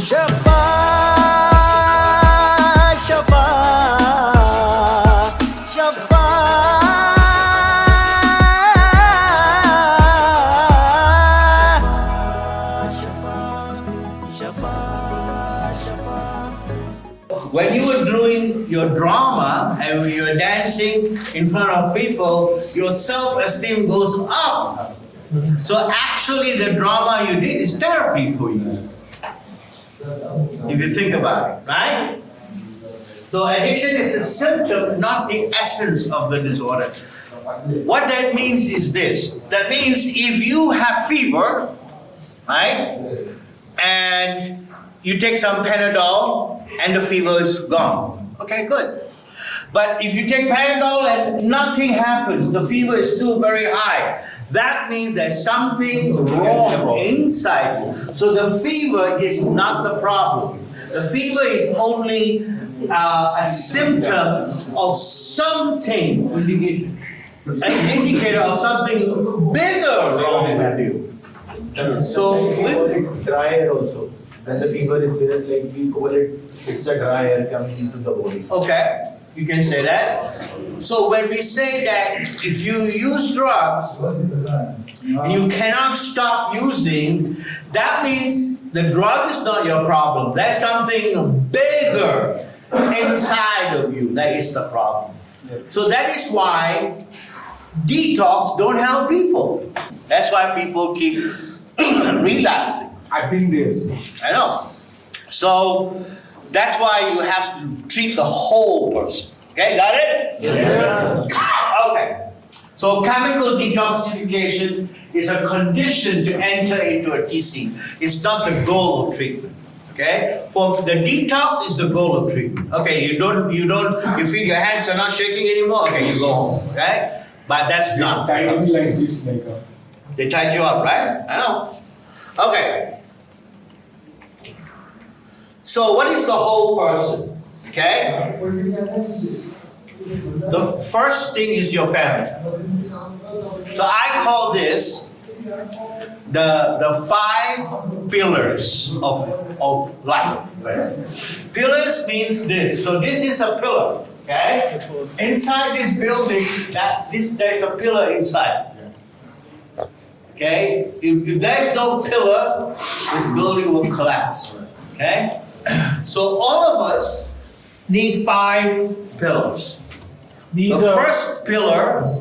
Shafa, Shafa, Shafa, Shafa, Shafa. When you were doing your drama and when you were dancing in front of people, your self-esteem goes up. So actually the drama you did is therapy for you. If you think about it, right? So addiction is a symptom, not the essence of the disorder. What that means is this. That means if you have fever, right? And you take some Panadol and the fever is gone. Okay, good. But if you take Panadol and nothing happens, the fever is still very high, that means there's something wrong inside. So the fever is not the problem. The fever is only a symptom of something, an indicator of something bigger wrong with you. So with dry air also. When the fever is there, like we call it, it's a dry air coming into the body. okay, you can say that. So when we say that if you use drugs, you cannot stop using, that means the drug is not your problem. There's something bigger inside of you that is the problem. So that is why detox don't help people. That's why people keep relapsing. I think this. I know. So that's why you have to treat the whole person. Okay, got it? Yes, sir. Okay. So chemical detoxification is a condition to enter into a TC. It's not the goal of treatment. Okay? For the detox is the goal of treatment. Okay, you feel your hands are not shaking anymore, okay, you go home. Okay? But that's not. Tied me like this, like They tied you up, right? I know. Okay. So what is the whole person? Okay? The first thing is your family. So I call this the 5 pillars of life. Pillars means this. So this is a pillar. Okay? Inside this building, there's a pillar inside. Okay? If there's no pillar, this building will collapse. Okay? So all of us need 5 pillars. The first pillar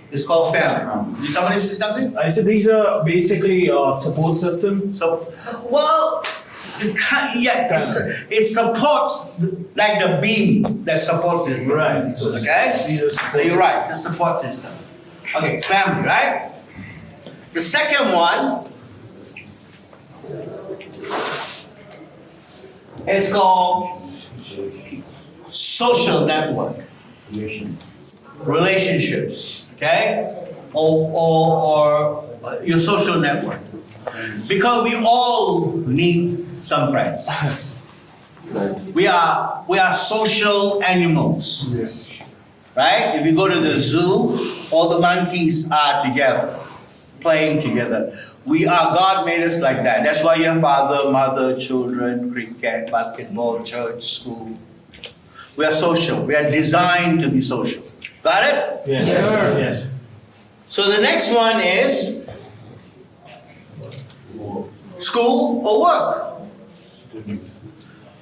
is called family. Did somebody say something? I said these are basically support system. So, well, it supports like the beam that supports this. Right. Okay? So you're right, the support system. Okay, family, right? The second one is called social network. Relationships, okay? Or your social network. Because we all need some friends. We are social animals. Yes. Right? If you go to the zoo, all the monkeys are together, playing together. God made us like that. That's why you have father, mother, children, cricket, basketball, church, school. We are social. We are designed to be social. Got it? Yes. Sure. Yes. So the next one is school or work.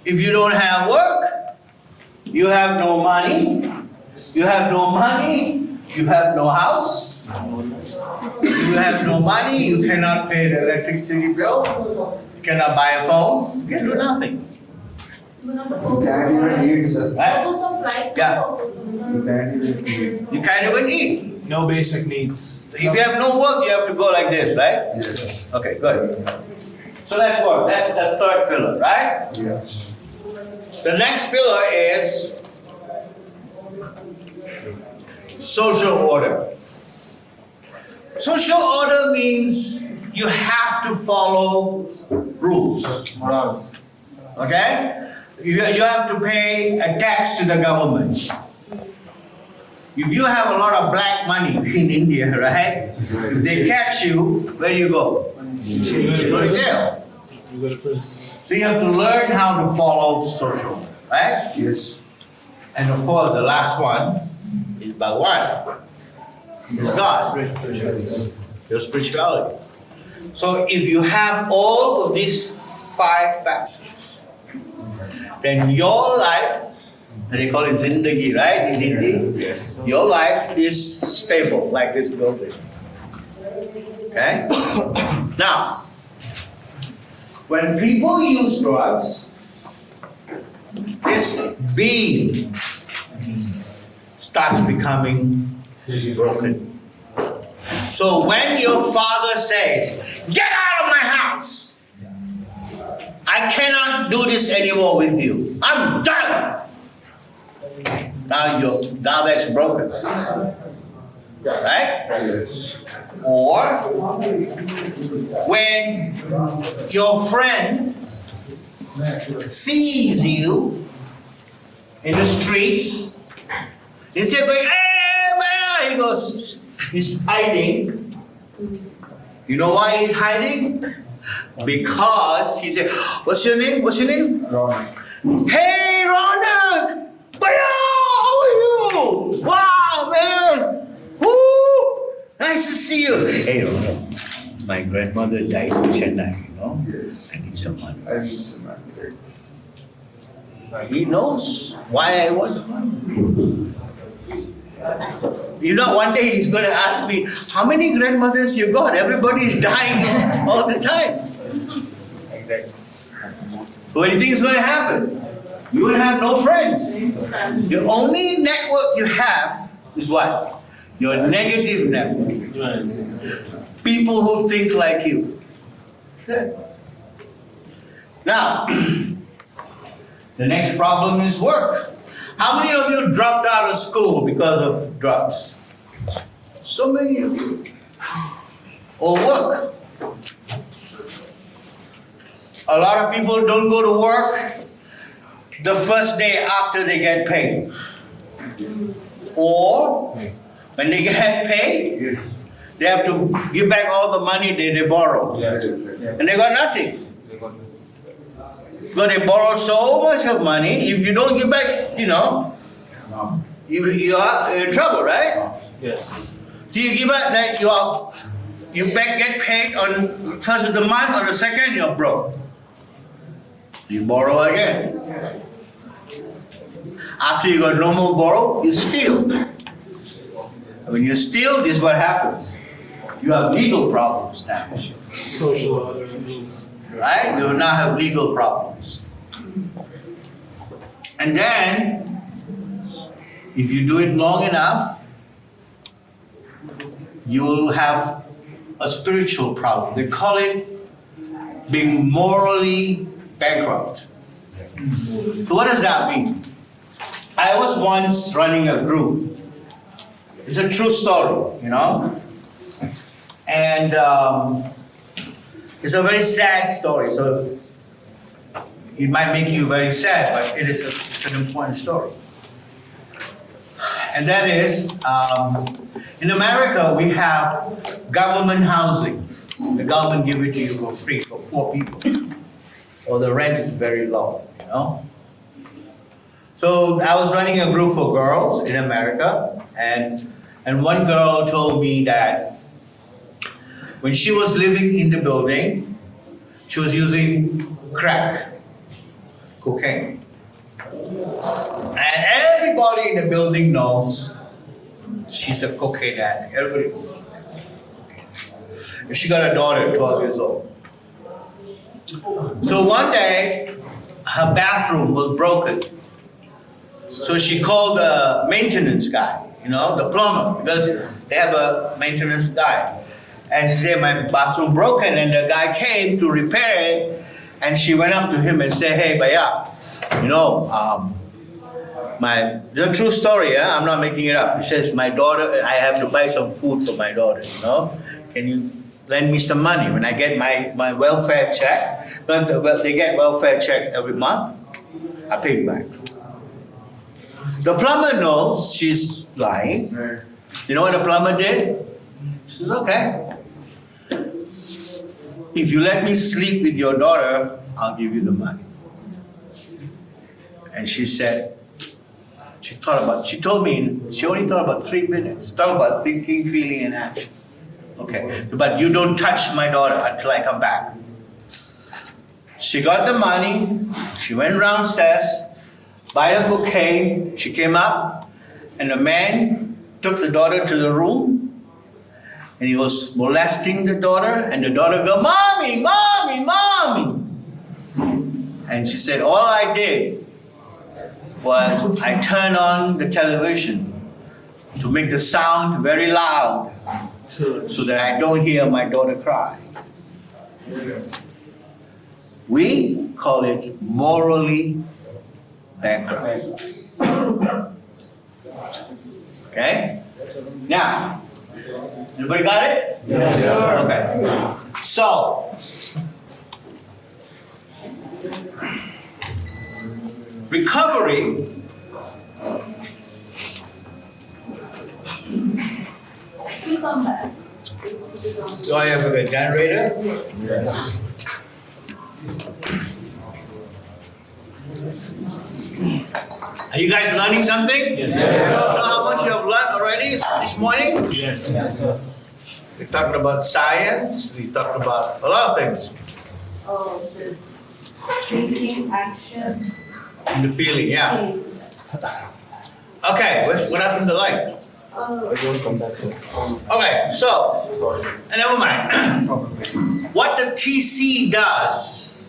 If you don't have work, you have no money. You have no money, you have no house. You have no money, you cannot pay the electricity bill. You cannot buy a phone. You can do nothing. You can't even eat, sir. Right? Purpose of life. Yeah. You can't even eat. You can't even eat. No basic needs. If you have no work, you have to go like this, right? Yes. Okay, good. So that's work. That's the third pillar, right? Yes. The next pillar is social order. Social order means you have to follow rules. Morals. Okay? You have to pay a tax to the government. If you have a lot of black money in India, right? If they catch you, where do you go? You go to jail. So you have to learn how to follow social, right? Yes. And of course, the last one is Bhagwan. Is God. Your spirituality. So if you have all of these 5 factors, then your life, they call it zindagi, right? In Hindi. Yes. Your life is stable, like this building. Okay? Now, when people use drugs, this beam starts becoming broken. So when your father says, "Get out of my house! I cannot do this anymore with you. I'm done." Now that's broken. Right? Yes. Or when your friend sees you in the streets, instead of going, "Hey, man," he goes, he's hiding. You know why he's hiding? Because he said, "What's your name? What's your name?" Wrong. "Hey, Ronak! Baya, how are you? Wow, man! Woo! Nice to see you." "Hey, Ronak, my grandmother died in Chennai, you know? Yes. I need some money." I need some money. He knows why I want the money. You know, one day he's going to ask me, "How many grandmothers you got? Everybody is dying all the time." Exactly. What do you think is going to happen? You will have no friends. The only network you have is what? Your negative network. People who think like you. Now, the next problem is work. How many of you dropped out of school because of drugs? So many of you. Or work. A lot of people don't go to work the first day after they get paid. Or when they get paid, Yes. they have to give back all the money they borrowed. Yeah. And they got nothing. Because they borrowed so much of money, if you don't give back, you know, you are in trouble, right? Yes. So you give back that get paid on first of the month, or the second you're broke. You borrow again. After you got no more borrow, you steal. When you steal, this is what happens. You have legal problems now. Social rules. Right? You will now have legal problems. And then, if you do it long enough, you will have a spiritual problem. They call it being morally bankrupt. So what does that mean? I was once running a group. It's a true story, you know? And it's a very sad story, so it might make you very sad, but it's an important story. And that is, in America, we have government housing. The government gives it to you for free for poor people. Or the rent is very low, you know? So I was running a group for girls in America, and one girl told me that when she was living in the building, she was using crack, cocaine. And everybody in the building knows she's a cocaine addict. Everybody knows. And she got a daughter, 12 years old. So one day, her bathroom was broken. So she called the maintenance guy, you know, the plumber, because they have a maintenance guy. And she said, "My bathroom broken," and the guy came to repair it. And she went up to him and said, "Hey, Baya, you know, the true story, I'm not making it up." He says, "My daughter, I have to buy some food for my daughter, you know. Can you lend me some money when I get my welfare check?" But they get welfare check every month. I pay you back. The plumber knows she's lying. You know what the plumber did? She says, "Okay. if you let me sleep with your daughter, I'll give you the money. And she said, she told me, she only thought about 3 minutes. Talk about thinking, feeling, and action. Okay, but you don't touch my daughter until I come back. She got the money, she went downstairs, buy the cocaine, she came up, and the man took the daughter to the room, and he was molesting the daughter, and the daughter go, "Mommy, mommy, mommy." And she said, all I did was I turned on the television to make the sound very loud so that I don't hear my daughter cry. We call it morally bankrupt. Okay? Now, everybody got it? Yes, sir. Okay. So, recovery Come back. do I have a generator? Yes. Are you guys learning something? Yes, You sir. know how much you have learned already this morning? Yes, sir. We talked about science, we talked about a lot of things. Oh, this thinking, action, And the feeling, yeah. feeling. Okay, what happened to the light? Oh, I won't come back, sir. Okay, so, never mind. What the TC does,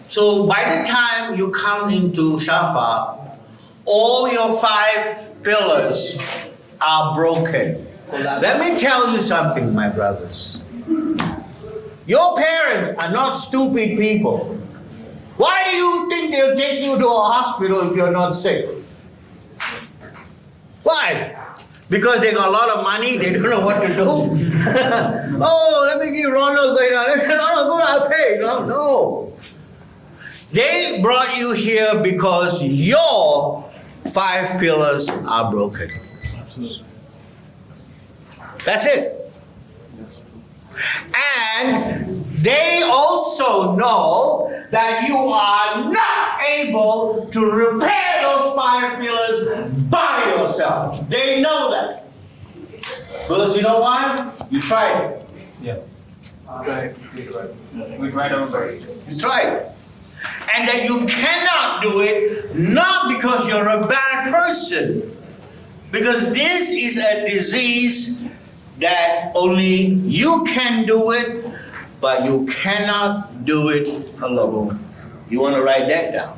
so by the time you come into Shafa, all your 5 pillars are broken. Let me tell you something, my brothers. Your parents are not stupid people. Why do you think they'll take you to a hospital if you're not sick? Why? Because they got a lot of money, they don't know what to do. Oh, let me give Ronald going on. Ronald, go, I'll pay. No. They brought you here because your 5 pillars are broken. Absolutely. That's it. And they also know that you are not able to repair those 5 pillars by yourself. They know that. Because you know why? You tried it. Yeah. Right. We tried our best. You tried it. And that you cannot do it, not because you're a bad person, because this is a disease that only you can do it, but you cannot do it alone. You want to write that down.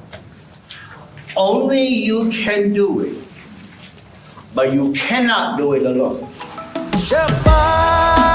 Only you can do it, but you cannot do it alone. Shafa